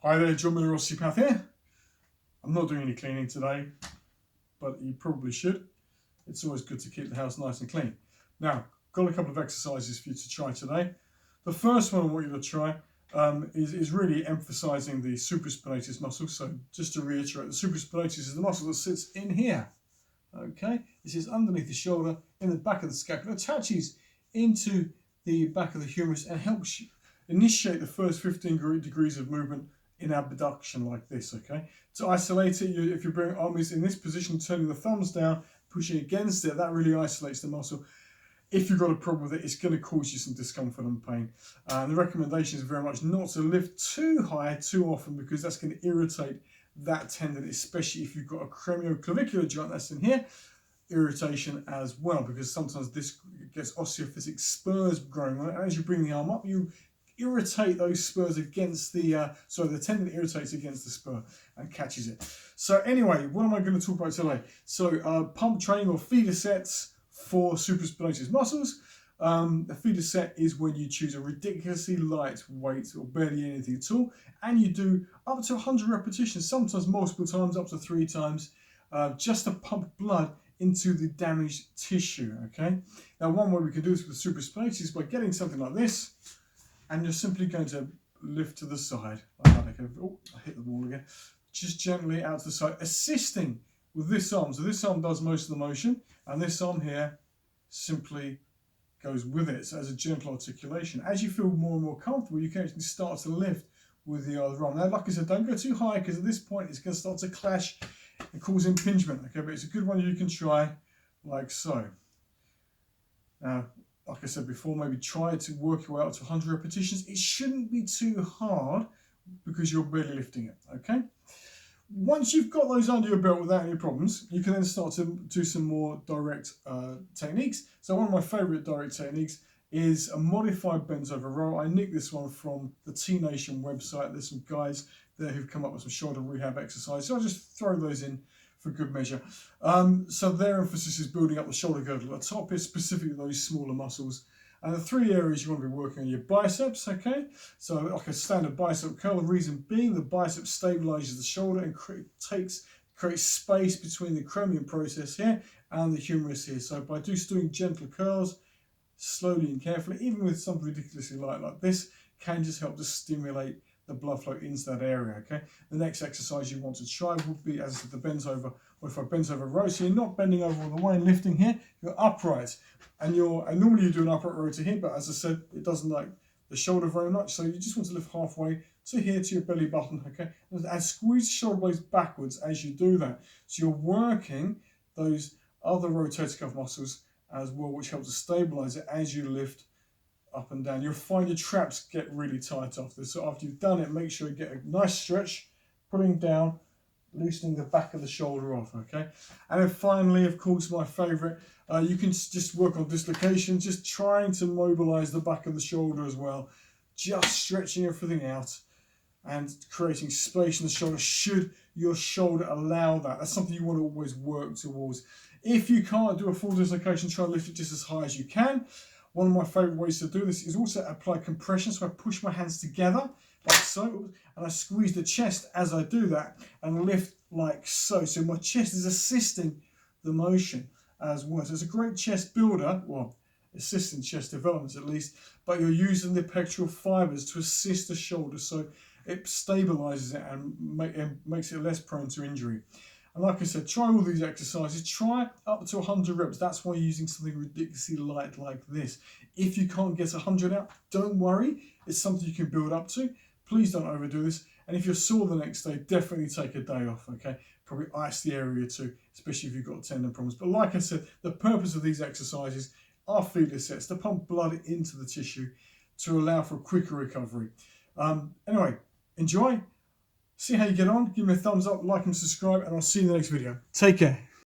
Hi there, John Miller Osteopath here. I'm not doing any cleaning today, but you probably should. It's always good to keep the house nice and clean. Now, got a couple of exercises for you to try today. The first one I want you to try is really emphasizing the supraspinatus muscle. So just to reiterate, the supraspinatus is the muscle that sits in here. Okay, this is underneath the shoulder, in the back of the scapula, attaches into the back of the humerus and helps you initiate the first 15 degrees of movement in abduction like this, okay? To isolate it, if you bring arms in this position, turning the thumbs down, pushing against it, that really isolates the muscle. If you've got a problem with it, it's going to cause you some discomfort and pain. And the recommendation is very much not to lift too high too often, because that's going to irritate that tendon, especially if you've got a cranioclavicular joint that's in here. Irritation as well, because sometimes this gets osteophytic spurs growing on it, and as you bring the arm up, you irritate those spurs against the the tendon irritates against the spur and catches it. So anyway, what am I going to talk about today? So pump training or feeder sets for supraspinatus muscles. A feeder set is when you choose a ridiculously light weight or barely anything at all, and you do up to 100 repetitions, sometimes multiple times, up to 3 times, just to pump blood into the damaged tissue. Okay. Now, one way we can do this with supraspinatus is by getting something like this, and you're simply going to lift to the side. Oh, I hit the wall again. Just gently out to the side, assisting with this arm. So this arm does most of the motion, and this arm here simply goes with it. So as a gentle articulation. As you feel more and more comfortable, you can actually start to lift with the other arm. Now, like I said, don't go too high, because at this point it's going to start to clash and cause impingement. Okay, but it's a good one you can try like so. Now, like I said before, maybe try to work your way up to 100 repetitions. It shouldn't be too hard because you're barely lifting it, okay? Once you've got those under your belt without any problems, you can then start to do some more direct techniques. So one of my favorite direct techniques is a modified bent over row. I nicked this one from the T-Nation website. There's some guys there who've come up with some shoulder rehab exercises. So I'll just throw those in for good measure. So their emphasis is building up the shoulder girdle at the top, is specifically those smaller muscles. And the 3 areas you want to be working on: your biceps, okay? So like a standard bicep curl, the reason being the bicep stabilizes the shoulder and creates space between the acromion process here and the humerus here. So by just doing gentle curls, slowly and carefully, even with something ridiculously light like this, can just help to stimulate the blood flow into that area, okay? The next exercise you want to try would be, as I said, the bent over, or if I bent over row. So you're not bending over all the way and lifting here, you're upright. And normally you do an upright row to here, but as I said, it doesn't like the shoulder very much. So you just want to lift halfway to here, to your belly button, okay? And squeeze the shoulder blades backwards as you do that. So you're working those other rotator cuff muscles as well, which helps to stabilize it as you lift up and down. You'll find your traps get really tight after this. So after you've done it, make sure you get a nice stretch, pulling down, loosening the back of the shoulder off, okay? And then finally, of course, my favorite, you can just work on dislocation, just trying to mobilize the back of the shoulder as well, just stretching everything out and creating space in the shoulder, should your shoulder allow that. That's something you want to always work towards. If you can't do a full dislocation, try and lift it just as high as you can. One of my favorite ways to do this is also apply compression. So I push my hands together like so, and I squeeze the chest as I do that and lift like so. So my chest is assisting the motion as well. So it's a great chest builder, well, assisting chest development at least, but you're using the pectoral fibers to assist the shoulder, so it stabilizes it and makes it less prone to injury. And like I said, try all these exercises. Try up to 100 reps. That's why you're using something ridiculously light like this. If you can't get 100 out, don't worry. It's something you can build up to. Please don't overdo this. And if you're sore the next day, definitely take a day off, okay? Probably ice the area too, especially if you've got tendon problems. But like I said, the purpose of these exercises are feeder sets, to pump blood into the tissue to allow for a quicker recovery. Anyway, enjoy. See how you get on. Give me a thumbs up, like and subscribe, and I'll see you in the next video. Take care.